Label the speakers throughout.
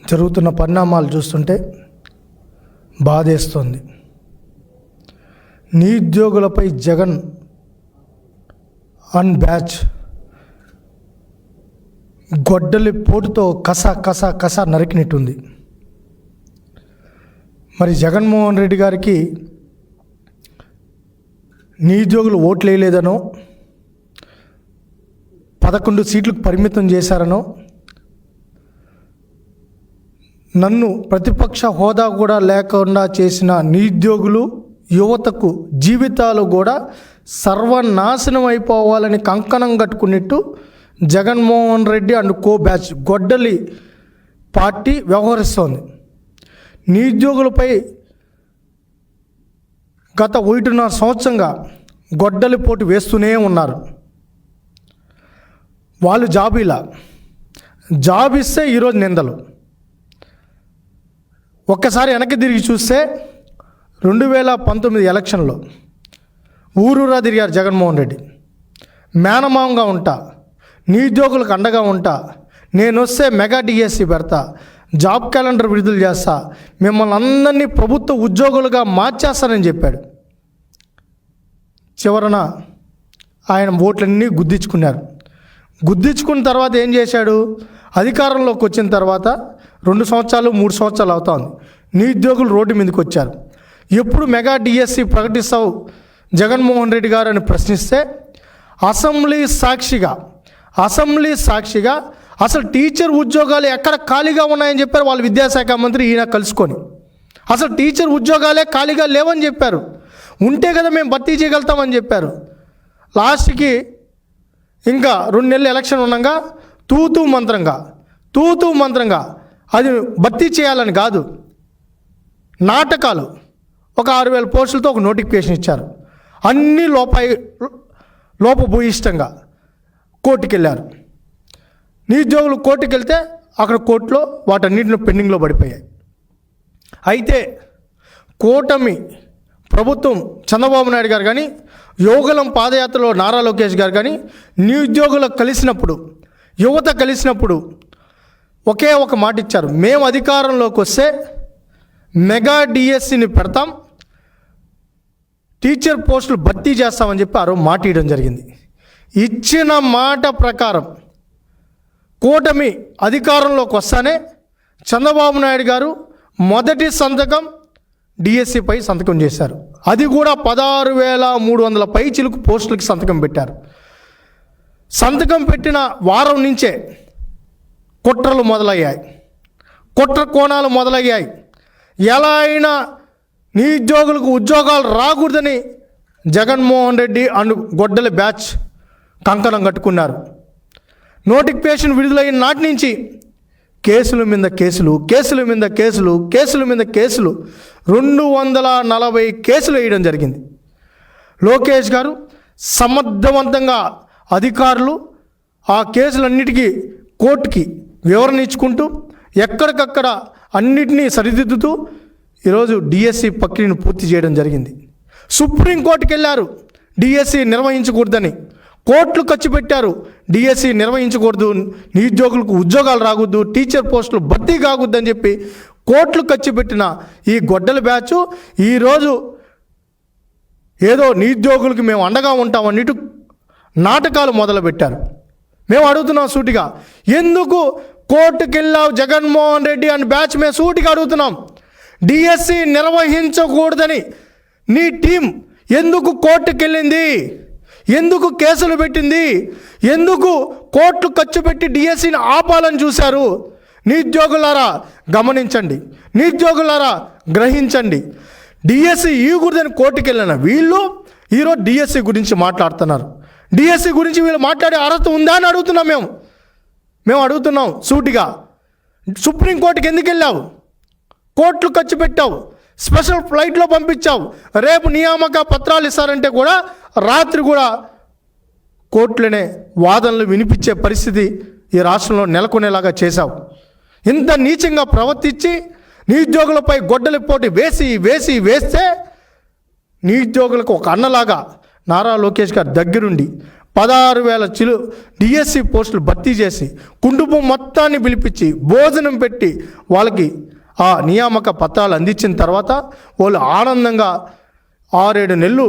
Speaker 1: జరుగుతున్న పరిణామాలు చూస్తుంటే బాధేస్తుంది. నిరుద్యోగులపై జగన్ అండ్ బ్యాచ్ గొడ్డలి పోటుతో కస నరికినట్టుంది. మరి జగన్మోహన్ రెడ్డి గారికి నిరుద్యోగులు ఓట్లు వేయలేదనో 11 సీట్లకు పరిమితం చేశారనో, నన్ను ప్రతిపక్ష హోదా కూడా లేకుండా చేసిన నిరుద్యోగులు యువతకు జీవితాలు కూడా సర్వనాశనం అయిపోవాలని కంకణం కట్టుకున్నట్టు Jaganmohan Reddy and co batch గొడ్డలి పార్టీ వ్యవహరిస్తోంది. నిరుద్యోగులపై గత 1.5 సంవత్సరంగా గొడ్డలి పోటు వేస్తూనే ఉన్నారు. వాళ్ళు జాబ్ ఇస్తే ఈరోజు నిందలు. ఒక్కసారి వెనక్కి తిరిగి చూస్తే 2019 ఎలక్షన్లో ఊరూరా తిరిగారు జగన్మోహన్ రెడ్డి. మేనమామంగా ఉంటా, నిరుద్యోగులకు అండగా ఉంటా, నేను వస్తే మెగా డిఎస్సి పెడతా, జాబ్ క్యాలెండర్ విడుదల చేస్తా, మిమ్మల్ని అందరినీ ప్రభుత్వ ఉద్యోగులుగా మార్చేస్తానని చెప్పాడు. చివరన ఆయన ఓట్లన్నీ గుద్దించుకున్నారు. గుద్దించుకున్న తర్వాత ఏం చేశాడు? అధికారంలోకి వచ్చిన తర్వాత 2 సంవత్సరాలు 3 సంవత్సరాలు అవుతా ఉంది. నిరుద్యోగులు రోడ్డు మీదకి వచ్చారు. ఎప్పుడు మెగా డిఎస్సి ప్రకటిస్తావు జగన్మోహన్ రెడ్డి గారు అని ప్రశ్నిస్తే అసెంబ్లీ సాక్షిగా అసలు టీచర్ ఉద్యోగాలు ఎక్కడ ఖాళీగా ఉన్నాయని చెప్పారు వాళ్ళు విద్యాశాఖ మంత్రి ఈయన కలుసుకొని. అసలు టీచర్ ఉద్యోగాలే ఖాళీగా లేవని చెప్పారు. ఉంటే కదా మేము భర్తీ చేయగలుగుతామని చెప్పారు. లాస్ట్కి ఇంకా 2 నెలలు ఎలక్షన్ ఉండగా తూతూ మంత్రంగా అది భర్తీ చేయాలని కాదు, నాటకాలు ఒక 6,000 పోస్టులతో ఒక నోటిఫికేషన్ ఇచ్చారు. అన్నీ లోపభూయిష్టంగా కోర్టుకు వెళ్ళారు. నిరుద్యోగులు కోర్టుకు వెళ్తే అక్కడ కోర్టులో వాటన్నిటిని పెండింగ్లో పడిపోయాయి. అయితే కూటమి ప్రభుత్వం చంద్రబాబు నాయుడు గారు కానీ, యోగలం పాదయాత్రలో నారా లోకేష్ గారు కానీ నిరుద్యోగులకు కలిసినప్పుడు, యువత కలిసినప్పుడు ఒకే ఒక మాట ఇచ్చారు. మేము అధికారంలోకి వస్తే మెగా డిఎస్సిని పెడతాం, టీచర్ పోస్టులు భర్తీ చేస్తామని చెప్పి మాట ఇవ్వడం జరిగింది. ఇచ్చిన మాట ప్రకారం కూటమి అధికారంలోకి వస్తానే చంద్రబాబు నాయుడు గారు మొదటి సంతకం డిఎస్సిపై సంతకం చేశారు. అది కూడా 16,300 పై చిలుకు పోస్టులకి సంతకం పెట్టారు. సంతకం పెట్టిన వారం నుంచే కుట్రలు మొదలయ్యాయి, కుట్ర కోణాలు మొదలయ్యాయి. ఎలా అయినా నిరుద్యోగులకు ఉద్యోగాలు రాకూడదని జగన్మోహన్ రెడ్డి అండ్ గొడ్డలి బ్యాచ్ కంకణం కట్టుకున్నారు. నోటిఫికేషన్ విడుదలైన నాటి నుంచి కేసుల మీద కేసులు 240 కేసులు వేయడం జరిగింది. లోకేష్ గారు సమర్థవంతంగా అధికారులు ఆ కేసులన్నిటికీ కోర్టుకి వివరణ ఇచ్చుకుంటూ ఎక్కడికక్కడ అన్నిటినీ సరిదిద్దుతూ ఈరోజు డిఎస్సి ప్రక్రియను పూర్తి చేయడం జరిగింది. సుప్రీంకోర్టుకి వెళ్ళారు డిఎస్సి నిర్వహించకూడదని, కోట్లు ఖర్చు పెట్టారు డిఎస్సి నిర్వహించకూడదు, నిరుద్యోగులకు ఉద్యోగాలు రాకూడదు, టీచర్ పోస్టులు భర్తీ కాకూడదని చెప్పి కోట్లు ఖర్చు పెట్టిన ఈ గొడ్డలి బ్యాచ్ ఈరోజు ఏదో నిరుద్యోగులకు మేము అండగా ఉంటామన్నట్టు నాటకాలు మొదలుపెట్టారు. మేము అడుగుతున్నాం సూటిగా, ఎందుకు కోర్టుకు వెళ్ళావు జగన్మోహన్ రెడ్డి అని బ్యాచ్ మేము సూటిగా అడుగుతున్నాం. డిఎస్సి నిర్వహించకూడదని నీ టీం ఎందుకు కోర్టుకు వెళ్ళింది? ఎందుకు కేసులు పెట్టింది? ఎందుకు కోట్లు ఖర్చు పెట్టి డిఎస్సిని ఆపాలని చూశారు? నిరుద్యోగులారా గమనించండి, నిరుద్యోగులారా గ్రహించండి. డిఎస్సి ఇవ్వకూడదని కోర్టుకు వెళ్ళిన వీళ్ళు ఈరోజు డిఎస్సి గురించి మాట్లాడుతున్నారు. డిఎస్సి గురించి వీళ్ళు మాట్లాడే అర్హత ఉందా అని అడుగుతున్నాం. మేము అడుగుతున్నాం సూటిగా. సుప్రీంకోర్టుకి ఎందుకు వెళ్ళావు? కోట్లు ఖర్చు పెట్టావు, స్పెషల్ ఫ్లైట్లో పంపించావు. రేపు నియామక పత్రాలు ఇస్తారంటే కూడా రాత్రి కూడా కోర్టులోనే వాదనలు వినిపించే పరిస్థితి ఈ రాష్ట్రంలో నెలకొనేలాగా చేశావు. ఇంత నీచంగా ప్రవర్తించి నిరుద్యోగులపై గొడ్డలి పోటీ వేస్తే నిరుద్యోగులకు ఒక అన్నలాగా నారా లోకేష్ గారు దగ్గరుండి 16,000 డిఎస్సి పోస్టులు భర్తీ చేసి కుటుంబం మొత్తాన్ని పిలిపించి భోజనం పెట్టి వాళ్ళకి ఆ నియామక పత్రాలు అందించిన తర్వాత వాళ్ళు ఆనందంగా 6-7 నెలలు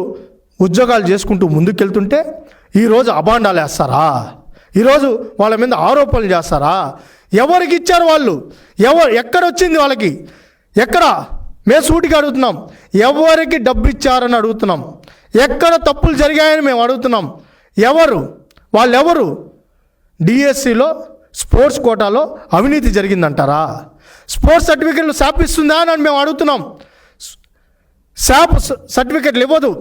Speaker 1: ఉద్యోగాలు చేసుకుంటూ ముందుకెళ్తుంటే ఈరోజు అబాండాలు వేస్తారా? ఈరోజు వాళ్ళ మీద ఆరోపణలు చేస్తారా? ఎవరికి ఇచ్చారు వాళ్ళు? ఎక్కడొచ్చింది వాళ్ళకి? ఎక్కడ? మేము సూటిగా అడుగుతున్నాం. ఎవరికి డబ్బు ఇచ్చారని అడుగుతున్నాం. ఎక్కడ తప్పులు జరిగాయని మేము అడుగుతున్నాం. వాళ్ళెవరు? డిఎస్సిలో స్పోర్ట్స్ కోటాలో అవినీతి జరిగిందంటారా? స్పోర్ట్స్ సర్టిఫికెట్లు శాప్ ఇస్తుందా అని మేము అడుగుతున్నాం. శాప్ సర్టిఫికెట్లు ఇవ్వదు.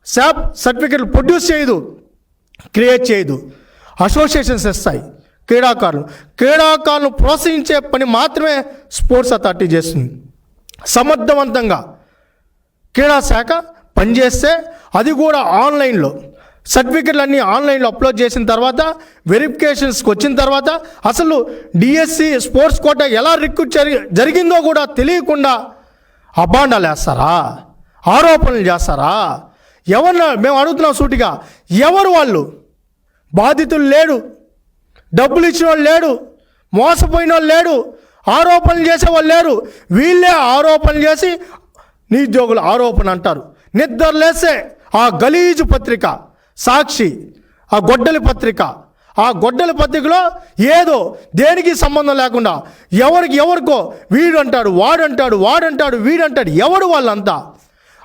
Speaker 1: శాప్ సర్టిఫికెట్లు ప్రొడ్యూస్ చేయదు, క్రియేట్ చేయదు. అసోసియేషన్స్ ఇస్తాయి. క్రీడాకారులను ప్రోత్సహించే పని మాత్రమే స్పోర్ట్స్ అథారిటీ చేస్తుంది. సమర్థవంతంగా క్రీడా శాఖ పనిచేస్తే అది కూడా ఆన్లైన్లో సర్టిఫికెట్లు అన్నీ ఆన్లైన్లో అప్లోడ్ చేసిన తర్వాత వెరిఫికేషన్స్కి వచ్చిన తర్వాత అసలు డిఎస్సి స్పోర్ట్స్ కోటా ఎలా రిక్రూట్ జరిగిందో కూడా తెలియకుండా అబాండాలు వేస్తారా? ఆరోపణలు చేస్తారా? ఎవరిన మేము అడుగుతున్నాం సూటిగా. ఎవరు వాళ్ళు? బాధితులు లేడు, డబ్బులు ఇచ్చిన వాళ్ళు లేడు, మోసపోయిన వాళ్ళు లేడు, ఆరోపణలు చేసేవాళ్ళు లేరు. వీళ్ళే ఆరోపణలు చేసి నిరుద్యోగుల ఆరోపణ అంటారు. నిద్రలేసే ఆ గలీజు పత్రిక సాక్షి, ఆ గొడ్డలి పత్రికలో ఏదో దేనికి సంబంధం లేకుండా ఎవరికో వీడంటాడు, వాడంటాడు, వీడంటాడు. ఎవడు వాళ్ళంతా?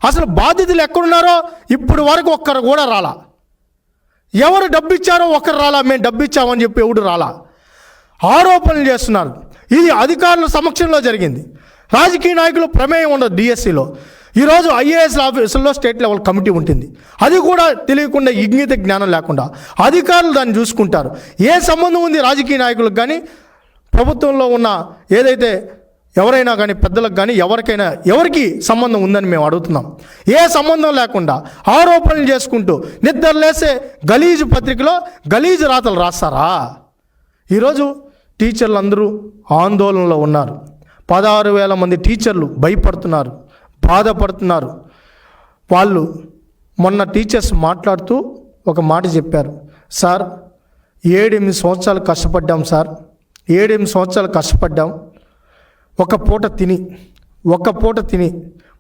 Speaker 1: అసలు బాధితులు ఎక్కడున్నారో ఇప్పుడు వరకు ఒక్కరు కూడా రాలా. ఎవరు డబ్బు ఇచ్చారో ఒకరు రాలా. మేము డబ్బు ఇచ్చామని చెప్పి ఎవడు రాలా. ఆరోపణలు చేస్తున్నారు. ఇది అధికారుల సమక్షంలో జరిగింది. రాజకీయ నాయకులు ప్రమేయం ఉండదు. డిఎస్సిలో ఈరోజు ఐఏఎస్ ఆఫీసుల్లో స్టేట్ లెవెల్ కమిటీ ఉంటుంది. అది కూడా తెలియకుండా, ఇంగిత జ్ఞానం లేకుండా అధికారులు దాన్ని చూసుకుంటారు. ఏ సంబంధం ఉంది రాజకీయ నాయకులకు కానీ ప్రభుత్వంలో ఉన్న ఏదైతే ఎవరైనా కానీ పెద్దలకు కానీ ఎవరికి సంబంధం ఉందని మేము అడుగుతున్నాం. ఏ సంబంధం లేకుండా ఆరోపణలు చేసుకుంటూ నిద్రలేసే గలీజు పత్రికలో గలీజు రాతలు రాస్తారా? ఈరోజు టీచర్లు అందరూ ఆందోళనలో ఉన్నారు. 16,000 మంది టీచర్లు భయపడుతున్నారు, బాధపడుతున్నారు. వాళ్ళు మొన్న టీచర్స్ మాట్లాడుతూ ఒక మాట చెప్పారు. సార్ 7-8 సంవత్సరాలు కష్టపడ్డాం సార్, 7-8 సంవత్సరాలు కష్టపడ్డాం. ఒక పూట తిని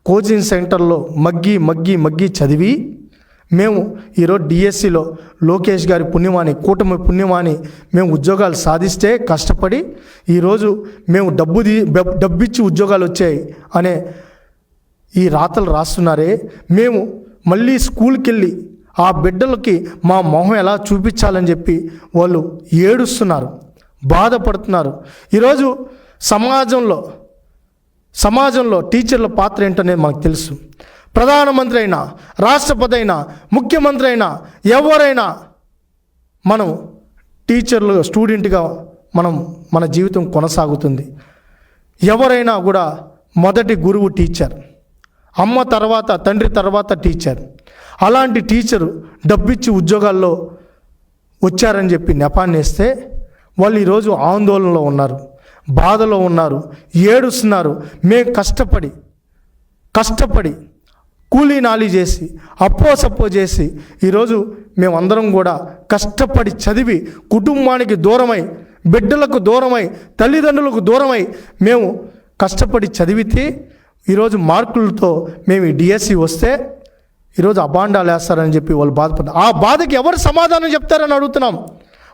Speaker 1: కోచింగ్ సెంటర్లో మగ్గి చదివి మేము ఈరోజు డిఎస్సిలో లోకేష్ గారి పుణ్యమాని, కూటమి పుణ్యమాని మేము ఉద్యోగాలు సాధిస్తే కష్టపడి ఈరోజు మేము డబ్బిచ్చి ఉద్యోగాలు వచ్చాయి అనే ఈ రాతలు రాస్తున్నారే. మేము మళ్ళీ స్కూల్కి వెళ్ళి ఆ బిడ్డలకి మా మొహం ఎలా చూపించాలని చెప్పి వాళ్ళు ఏడుస్తున్నారు, బాధపడుతున్నారు. ఈరోజు సమాజంలో టీచర్ల పాత్ర ఏంటనేది మనకు తెలుసు. ప్రధానమంత్రి అయినా, రాష్ట్రపతి అయినా, ముఖ్యమంత్రి అయినా, ఎవరైనా మనం టీచర్లు స్టూడెంట్గా మన జీవితం కొనసాగుతుంది. ఎవరైనా కూడా మొదటి గురువు టీచర్, అమ్మ తర్వాత, తండ్రి తర్వాత టీచర్. అలాంటి టీచరు డబ్బిచ్చి ఉద్యోగాల్లో వచ్చారని చెప్పి నెపాన్ని వేస్తే వాళ్ళు ఈరోజు ఆందోళనలో ఉన్నారు, బాధలో ఉన్నారు, ఏడుస్తున్నారు. మేము కష్టపడి కూలీ నాలి చేసి అప్పో చేసి ఈరోజు మేమందరం కూడా కష్టపడి చదివి కుటుంబానికి దూరమై, బిడ్డలకు దూరమై, తల్లిదండ్రులకు దూరమై మేము కష్టపడి చదివితే ఈరోజు మార్కులతో మేము ఈ డిఎస్సి వస్తే ఈరోజు అబాండాలు వేస్తారని చెప్పి వాళ్ళు బాధపడ్డారు. ఆ బాధకి ఎవరు సమాధానం చెప్తారని అడుగుతున్నాం.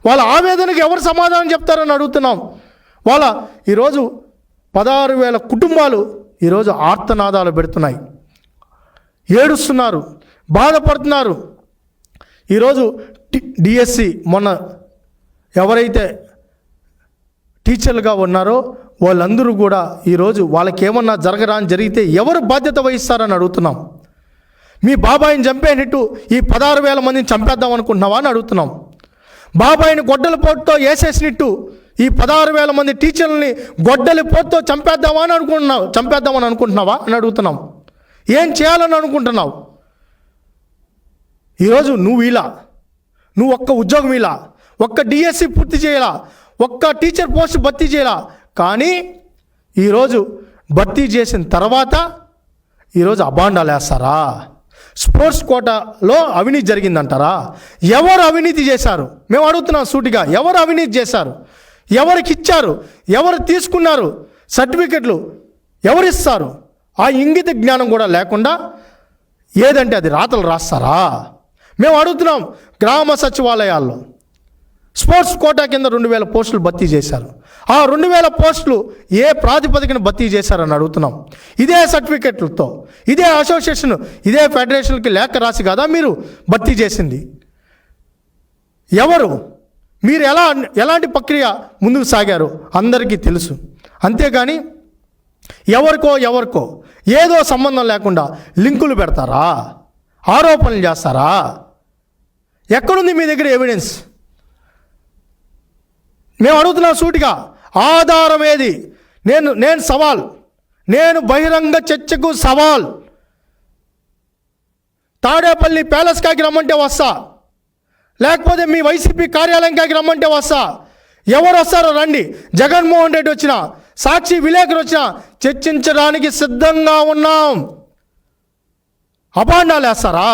Speaker 1: వాళ్ళ ఆవేదనకి ఎవరు సమాధానం చెప్తారని అడుగుతున్నాం. ఈరోజు 16,000 కుటుంబాలు ఈరోజు ఆర్తనాదాలు పెడుతున్నాయి, ఏడుస్తున్నారు, బాధపడుతున్నారు. ఈరోజు డిఎస్సి మొన్న ఎవరైతే టీచర్లుగా ఉన్నారో వాళ్ళందరూ కూడా ఈరోజు వాళ్ళకి ఏమన్నా జరిగితే ఎవరు బాధ్యత వహిస్తారని అడుగుతున్నాం. మీ బాబాయిని చంపేనట్టు ఈ 16,000 మందిని చంపేద్దాం అనుకుంటున్నావా అని అడుగుతున్నాం. బాబాయిని గొడ్డల పోటుతో వేసేసినట్టు ఈ 16,000 మంది టీచర్లని గొడ్డలి పోటుతో చంపేద్దామని అనుకుంటున్నావా అని అడుగుతున్నాం. ఏం చేయాలని అనుకుంటున్నావు? ఈరోజు నువ్వు ఒక్క ఉద్యోగం ఒక్క డిఎస్సి పూర్తి చేయాలా, ఒక్క టీచర్ పోస్ట్ భర్తీ చేయాలా. కానీ ఈరోజు భర్తీ చేసిన తర్వాత ఈరోజు అబాండాలు వేస్తారా? స్పోర్ట్స్ కోటాలో అవినీతి జరిగిందంటారా? ఎవరు అవినీతి చేశారు? మేము అడుగుతున్నాం సూటిగా, ఎవరు అవినీతి చేశారు? ఎవరికి ఇచ్చారు? ఎవరు తీసుకున్నారు? సర్టిఫికెట్లు ఎవరిస్తారు? ఆ ఇంగిత జ్ఞానం కూడా లేకుండా ఏదంటే అది రాతలు రాస్తారా? మేము అడుగుతున్నాం. గ్రామ సచివాలయాల్లో స్పోర్ట్స్ కోటా కింద 2000 పోస్టులు భర్తీ చేశారు. ఆ 2000 పోస్టులు ఏ ప్రాతిపదికన భర్తీ చేశారని అడుగుతున్నాం. ఇదే సర్టిఫికెట్లతో, ఇదే అసోసియేషన్, ఇదే ఫెడరేషన్కి లేఖ రాసి కదా మీరు భర్తీ చేసింది? ఎవరు? మీరు ఎలాంటి ప్రక్రియ ముందుకు సాగారు అందరికీ తెలుసు. అంతేగాని ఎవరికో ఏదో సంబంధం లేకుండా లింకులు పెడతారా? ఆరోపణలు చేస్తారా? ఎక్కడుంది మీ దగ్గర ఎవిడెన్స్? మేము అడుగుతున్నాం సూటిగా, ఆధారం ఏది? నేను బహిరంగ చర్చకు సవాల్. తాడేపల్లి ప్యాలెస్ కాకి రమ్మంటే వస్తా, లేకపోతే మీ వైసీపీ కార్యాలయం కాకి రమ్మంటే వస్తా. ఎవరు వస్తారో రండి. జగన్మోహన్ రెడ్డి వచ్చినా, సాక్షి విలేకరు వచ్చినా చర్చించడానికి సిద్ధంగా ఉన్నాం. అభాండాలు వేస్తారా?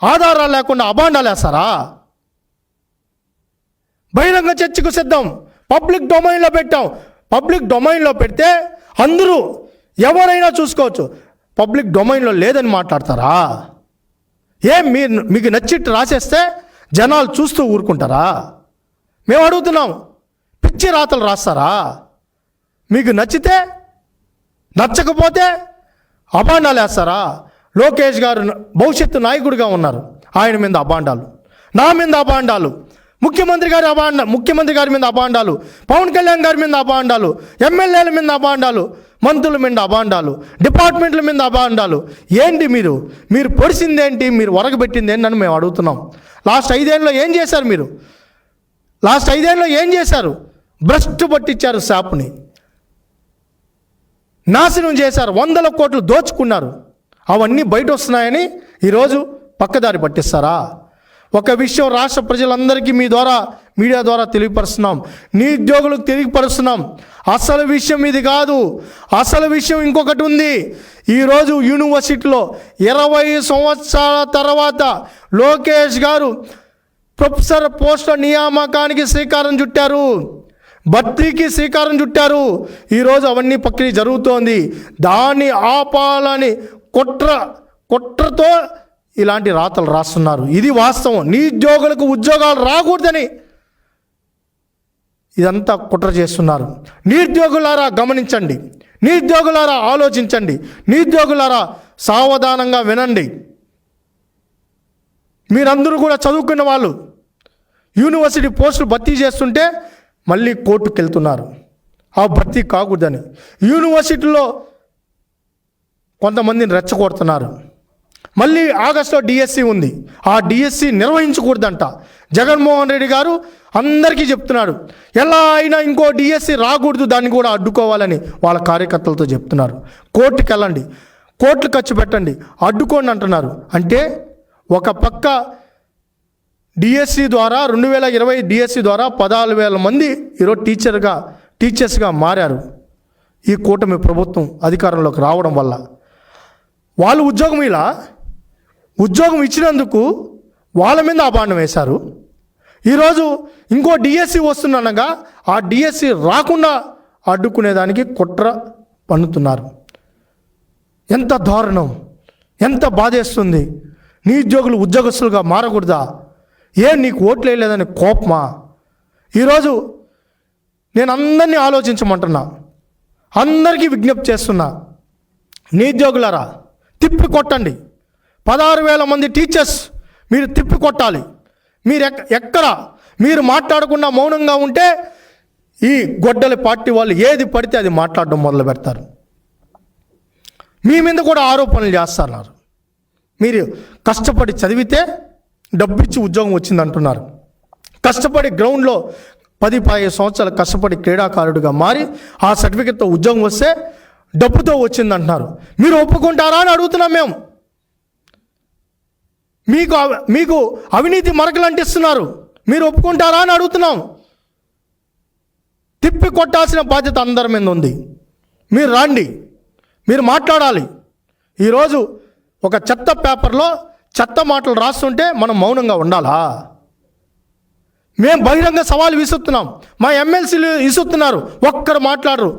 Speaker 1: ఆధారాలు లేకుండా అభాండాలు వేస్తారా? బహిరంగ చర్చకు సిద్ధం. పబ్లిక్ డొమైన్లో పెట్టాం. పబ్లిక్ డొమైన్లో పెడితే అందరూ ఎవరైనా చూసుకోవచ్చు. పబ్లిక్ డొమైన్లో లేదని మాట్లాడతారా? మీకు నచ్చిట్టు రాసేస్తే జనాలు చూస్తూ ఊరుకుంటారా? మేము అడుగుతున్నాం. పిచ్చి రాతలు రాస్తారా? మీకు నచ్చితే, నచ్చకపోతే అభాండాలు వేస్తారా? లోకేష్ గారు భవిష్యత్తు నాయకుడిగా ఉన్నారు, ఆయన మీద అభాండాలు, నా మీద అభాండాలు, ముఖ్యమంత్రి గారి మీద అభాండాలు, పవన్ కళ్యాణ్ గారి మీద అభాండాలు, ఎమ్మెల్యేల మీద అభాండాలు, మంత్రుల మీద అభాండాలు, డిపార్ట్మెంట్ల మీద అభాండాలు. ఏంటి మీరు పొడిసిందేంటి? మీరు ఒరగబెట్టింది ఏంటని మేము అడుగుతున్నాం. లాస్ట్ 5 ఏళ్ళలో ఏం చేశారు మీరు? లాస్ట్ 5 ఏళ్ళలో ఏం చేశారు? భ్రష్టు పట్టించారు, షాపుని నాశనం చేశారు, 100 కోట్లు దోచుకున్నారు. అవన్నీ బయట వస్తున్నాయని ఈరోజు పక్కదారి పట్టిస్తారా? ఒక విషయం రాష్ట్ర ప్రజలందరికీ మీ ద్వారా, మీడియా ద్వారా తెలియపరుస్తున్నాం, నిరుద్యోగులకు తెలియపరుస్తున్నాం. అసలు విషయం ఇది కాదు. అసలు విషయం ఇంకొకటి ఉంది. ఈరోజు యూనివర్సిటీలో 20 సంవత్సరాల తర్వాత లోకేష్ గారు ప్రొఫెసర్ పోస్టుల నియామకానికి శ్రీకారం చుట్టారు, భర్తీకి శ్రీకారం చుట్టారు. ఈరోజు అవన్నీ ప్రక్రియ జరుగుతోంది. దాన్ని ఆపాలని కుట్రతో ఇలాంటి రాతలు రాస్తున్నారు. ఇది వాస్తవం. నిరుద్యోగులకు ఉద్యోగాలు రాకూడదని ఇదంతా కుట్ర చేస్తున్నారు. నిరుద్యోగులారా గమనించండి, నిరుద్యోగులారా ఆలోచించండి, నిరుద్యోగులారా సావధానంగా వినండి. మీరందరూ కూడా చదువుకున్న వాళ్ళు యూనివర్సిటీ పోస్టులు భర్తీ చేస్తుంటే మళ్ళీ కోర్టుకు వెళ్తున్నారు ఆ భర్తీ కాకూడదని. యూనివర్సిటీలో కొంతమందిని రెచ్చగొడుతున్నారు. మళ్ళీ ఆగస్టులో డిఎస్సి ఉంది, ఆ డిఎస్సి నిర్వహించకూడదంట. జగన్మోహన్ రెడ్డి గారు అందరికీ చెప్తున్నాడు, ఎలా అయినా ఇంకో డిఎస్సి రాకూడదు, దాన్ని కూడా అడ్డుకోవాలని వాళ్ళ కార్యకర్తలతో చెప్తున్నారు. కోర్టుకు వెళ్ళండి, కోర్టులు ఖర్చు పెట్టండి, అడ్డుకోండి అంటున్నారు. అంటే ఒక పక్క డిఎస్సి ద్వారా 2020 డిఎస్సి ద్వారా 14,000 మంది ఈరోజు టీచర్స్గా మారారు. ఈ కూటమి ప్రభుత్వం అధికారంలోకి రావడం వల్ల వాళ్ళు ఉద్యోగం ఇచ్చినందుకు వాళ్ళ మీద అభాండం వేశారు. ఈరోజు ఇంకో డిఎస్సి వస్తుందనగా ఆ డిఎస్సి రాకుండా అడ్డుకునేదానికి కుట్ర పన్నుతున్నారు. ఎంత దారుణం, ఎంత బాధేస్తుంది. నిరుద్యోగులు ఉద్యోగస్తులుగా మారకూడదా? నీకు ఓట్లు వేయలేదని కోపమా? ఈరోజు నేను అందరినీ ఆలోచించమంటున్నా, అందరికీ విజ్ఞప్తి చేస్తున్నా. నిరుద్యోగులారా తిప్పి కొట్టండి. 16,000 మంది టీచర్స్ మీరు తిప్పి కొట్టాలి. మీరు ఎక్కడ మీరు మాట్లాడకుండా మౌనంగా ఉంటే ఈ గొడ్డలి పార్టీ వాళ్ళు ఏది పడితే అది మాట్లాడడం మొదలు పెడతారు. మీ మీద కూడా ఆరోపణలు చేస్తున్నారు. మీరు కష్టపడి చదివితే డబ్బిచ్చి ఉద్యోగం వచ్చిందంటున్నారు. కష్టపడి గ్రౌండ్లో 10-15 సంవత్సరాలు కష్టపడి క్రీడాకారుడిగా మారి ఆ సర్టిఫికెట్తో ఉద్యోగం వస్తే డబ్బుతో వచ్చిందంటున్నారు. మీరు ఒప్పుకుంటారా అని అడుగుతున్నాం మేము. మీకు అవినీతి మరకలు అంటిస్తున్నారు, మీరు ఒప్పుకుంటారా అని అడుగుతున్నాం. తిప్పి కొట్టాల్సిన బాధ్యత అందరి మీద ఉంది. మీరు రండి, మీరు మాట్లాడాలి. ఈరోజు ఒక చెత్త పేపర్లో చెత్త మాటలు రాస్తుంటే మనం మౌనంగా ఉండాలా? మేము బహిరంగ సవాలు విసురుతున్నాం, మా ఎమ్మెల్సీలు విసురుతున్నారు, ఒక్కరు మాట్లాడరు,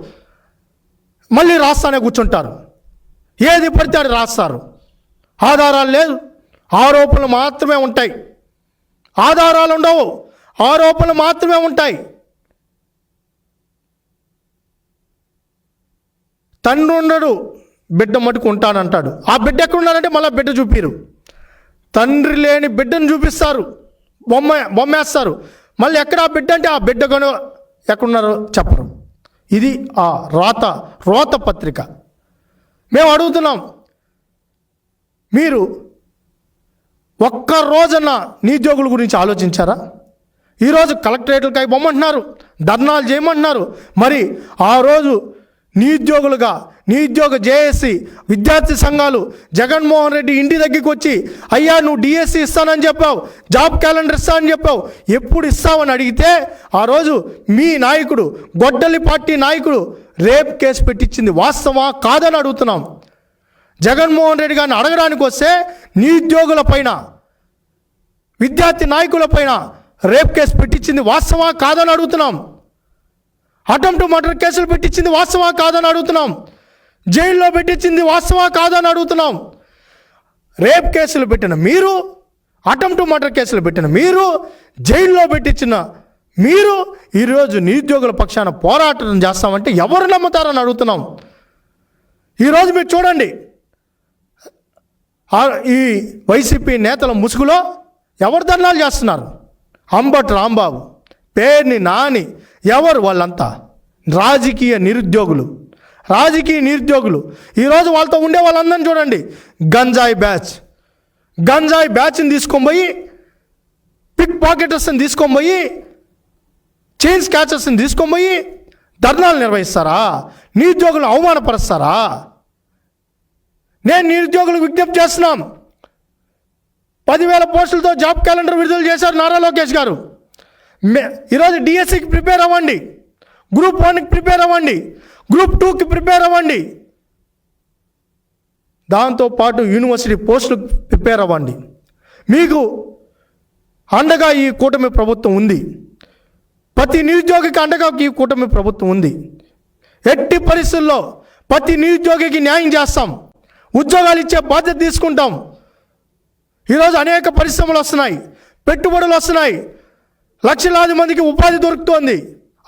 Speaker 1: మళ్ళీ రాస్తానే కూర్చుంటారు. ఏది పడితే అది రాస్తారు. ఆధారాలు లేదు, ఆరోపణలు మాత్రమే ఉంటాయి. ఆధారాలు ఉండవు, ఆరోపణలు మాత్రమే ఉంటాయి. తండ్రి ఉండడు, బిడ్డ మటుకు ఉంటానంటాడు. ఆ బిడ్డ ఎక్కడున్నాడంటే మళ్ళీ బిడ్డ చూపిరు. తండ్రి లేని బిడ్డను చూపిస్తారు, బొమ్మేస్తారు. మళ్ళీ ఎక్కడ ఆ బిడ్డ అంటే ఆ బిడ్డ కొను ఎక్కడున్నారో చెప్పరు. ఇది ఆ రోత పత్రిక. మేము అడుగుతున్నాం, మీరు ఒక్క రోజన్న నిరుద్యోగుల గురించి ఆలోచించారా? ఈరోజు కలెక్టరేట్లకి అవి బొమ్మంటున్నారు, ధర్నాలు చేయమంటున్నారు. మరి ఆ రోజు నిరుద్యోగ జేఏసీ విద్యార్థి సంఘాలు జగన్మోహన్ రెడ్డి ఇంటి దగ్గరికి వచ్చి, అయ్యా నువ్వు డిఎస్సి ఇస్తానని చెప్పావు, జాబ్ క్యాలెండర్ ఇస్తానని చెప్పావు, ఎప్పుడు ఇస్తావని అడిగితే ఆ రోజు మీ నాయకుడు, గొడ్డలి పార్టీ నాయకుడు రేప్ కేసు పెట్టించింది వాస్తవా కాదని అడుగుతున్నాం. జగన్మోహన్ రెడ్డి గారిని అడగడానికి వస్తే నిరుద్యోగుల పైన, విద్యార్థి నాయకుల పైన రేప్ కేసు పెట్టించింది వాస్తవా కాదని అడుగుతున్నాం. అటెంప్ట్ మర్డర్ కేసులు పెట్టించింది వాస్తవా కాదని అడుగుతున్నాం. జైల్లో పెట్టించింది వాస్తవా కాదని అడుగుతున్నాం. రేప్ కేసులు పెట్టిన మీరు, అటెంప్ట్ మర్డర్ కేసులు పెట్టిన మీరు, జైల్లో పెట్టించిన మీరు ఈరోజు నిరుద్యోగుల పక్షాన పోరాటం చేస్తామంటే ఎవరు నమ్ముతారని అడుగుతున్నాం. ఈరోజు మీరు చూడండి, ఈ వైసీపీ నేతల ముసుగులో ఎవరు ధర్నాలు చేస్తున్నారు? అంబటి రాంబాబు, పేర్ని నాని, ఎవరు వాళ్ళంతా? రాజకీయ నిరుద్యోగులు. ఈరోజు వాళ్ళతో ఉండే వాళ్ళందరినీ చూడండి, గంజాయి బ్యాచ్ని తీసుకొని పోయి, పిక్ పాకెటర్స్ని తీసుకొని పోయి, చైన్ స్కాచర్స్ని తీసుకొని పోయి ధర్నాలు నిర్వహిస్తారా? నిరుద్యోగులు అవమానపరుస్తారా? నేను నిరుద్యోగులకు విజ్ఞప్తి చేస్తున్నాం. 10,000 పోస్టులతో జాబ్ క్యాలెండర్ విడుదల చేశారు నారా లోకేష్ గారు. ఈరోజు డిఎస్సికి ప్రిపేర్ అవ్వండి, గ్రూప్ 1కి ప్రిపేర్ అవ్వండి, గ్రూప్ 2కి ప్రిపేర్ అవ్వండి, దాంతోపాటు యూనివర్సిటీ పోస్టులకు ప్రిపేర్ అవ్వండి. మీకు అండగా ఈ కూటమి ప్రభుత్వం ఉంది. ప్రతి నిరుద్యోగికి అండగా ఈ కూటమి ప్రభుత్వం ఉంది. ఎట్టి పరిస్థితుల్లో ప్రతి నిరుద్యోగికి న్యాయం చేస్తాం, ఉద్యోగాలు ఇచ్చే బాధ్యత తీసుకుంటాం. ఈరోజు అనేక పరిశ్రమలు వస్తున్నాయి, పెట్టుబడులు వస్తున్నాయి, లక్షలాది మందికి ఉపాధి దొరుకుతోంది.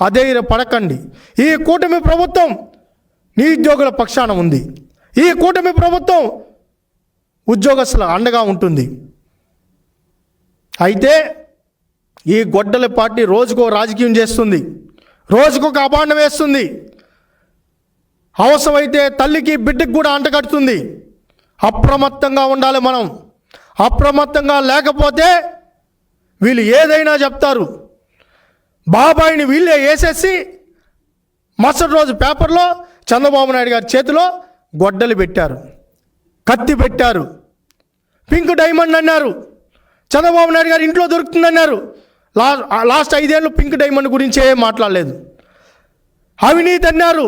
Speaker 1: అధైర్య పడకండి. ఈ కూటమి ప్రభుత్వం నిరుద్యోగుల పక్షాన ఉంది. ఈ కూటమి ప్రభుత్వం ఉద్యోగస్తుల అండగా ఉంటుంది. అయితే ఈ గొడ్డల పార్టీ రోజుకో రాజకీయం చేస్తుంది, రోజుకొక అభాండం వేస్తుంది. అవసరమైతే తల్లికి బిడ్డకు కూడా అంటగడుతుంది. అప్రమత్తంగా ఉండాలి మనం. అప్రమత్తంగా లేకపోతే వీళ్ళు ఏదైనా చెప్తారు. బాబాయిని వీళ్ళే వేసేసి మరుసటి రోజు పేపర్లో చంద్రబాబు నాయుడు గారి చేతిలో గొడ్డలి పెట్టారు, కత్తి పెట్టారు, పింక్ డైమండ్ అన్నారు. చంద్రబాబు నాయుడు గారు ఇంట్లో దొరుకుతుందన్నారు. లాస్ట్ 5 ఏళ్ళు పింక్ డైమండ్ గురించి ఏం మాట్లాడలేదు. అవినీతి అన్నారు,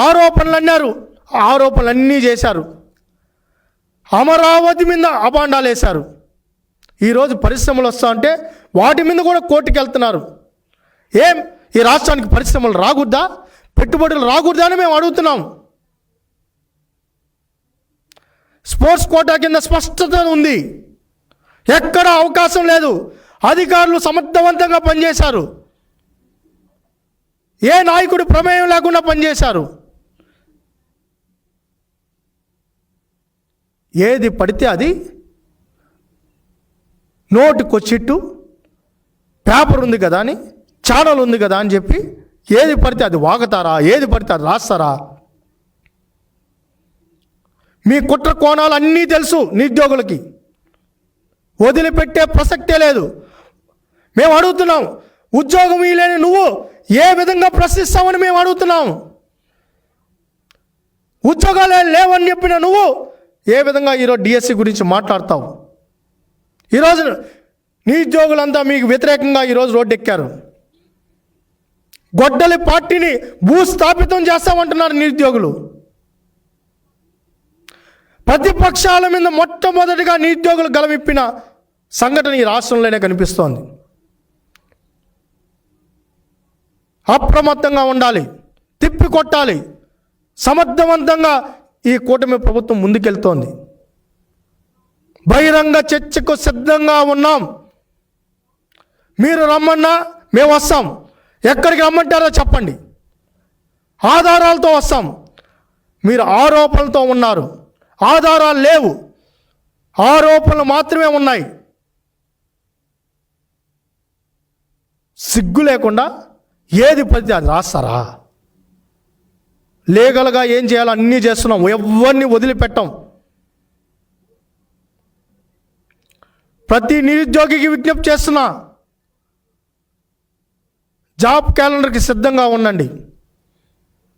Speaker 1: ఆరోపణలు అన్నారు, ఆరోపణలన్నీ చేశారు. అమరావతి మీద అబాండాలు వేశారు. ఈరోజు పరిశ్రమలు వస్తా అంటే వాటి మీద కూడా కోర్టుకు వెళ్తున్నారు. ఏం ఈ రాష్ట్రానికి పరిశ్రమలు రాకూడదా, పెట్టుబడులు రాకూడదా అని మేము అడుగుతున్నాం. స్పోర్ట్స్ కోటా కింద స్పష్టత ఉంది, ఎక్కడ అవకాశం లేదు. అధికారులు సమర్థవంతంగా పనిచేశారు, ఏ నాయకుడి ప్రమేయం లేకుండా పనిచేశారు. ఏది పడితే అది నోటికొచ్చిట్టు పేపర్ ఉంది కదా అని, ఛానల్ ఉంది కదా అని చెప్పి ఏది పడితే అది వాగుతారా, ఏది పడితే అది రాస్తారా? మీ కుట్ర కోణాలు అన్నీ తెలుసు నిరుద్యోగులకి, వదిలిపెట్టే ప్రసక్తే లేదు. మేము అడుగుతున్నాం, ఉద్యోగం ఇలేని నువ్వు ఏ విధంగా ప్రశ్నిస్తావని మేము అడుగుతున్నాం. ఉద్యోగాలే లేవని చెప్పిన నువ్వు ఏ విధంగా ఈరోజు డిఎస్సి గురించి మాట్లాడతావు? ఈరోజు నిరుద్యోగులంతా మీకు వ్యతిరేకంగా ఈరోజు రోడ్డు ఎక్కారు. గొడ్డలి పార్టీని భూస్థాపితం చేస్తామంటున్నారు నిరుద్యోగులు. ప్రతిపక్షాల మీద మొట్టమొదటిగా నిరుద్యోగులు గలవిప్పిన సంఘటన ఈ రాష్ట్రంలోనే కనిపిస్తోంది. అప్రమత్తంగా ఉండాలి, తిప్పికొట్టాలి. సమర్థవంతంగా ఈ కూటమి ప్రభుత్వం ముందుకెళ్తోంది. బహిరంగ చర్చకు సిద్ధంగా ఉన్నాం. మీరు రమ్మన్నా మేము వస్తాం. ఎక్కడికి రమ్మంటారో చెప్పండి, ఆధారాలతో వస్తాం. మీరు ఆరోపణలతో ఉన్నారు, ఆధారాలు లేవు, ఆరోపణలు మాత్రమే ఉన్నాయి. సిగ్గు లేకుండా ఏది పడితే అది రాస్తారా? లీగల్గా ఏం చేయాలో అన్నీ చేస్తున్నాం, ఎవరిని వదిలిపెట్టాం. ప్రతి నిరుద్యోగికి విజ్ఞప్తి చేస్తున్నా, జాబ్ క్యాలెండర్కి సిద్ధంగా ఉండండి.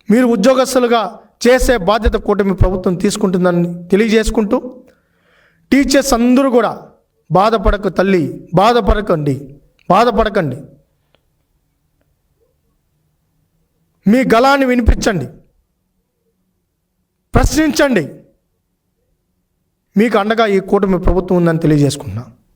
Speaker 1: మీరు ఉద్యోగస్తులుగా చేసే బాధ్యత కూటమి ప్రభుత్వం తీసుకుంటుందని తెలియజేసుకుంటూ, టీచర్స్ అందరూ కూడా బాధపడక తల్లి, బాధపడకండి. మీ గళాన్ని వినిపించండి, ప్రశ్నించండి. మీకు అండగా ఈ కూటమి ప్రభుత్వం ఉందని తెలియజేసుకుంటున్నా.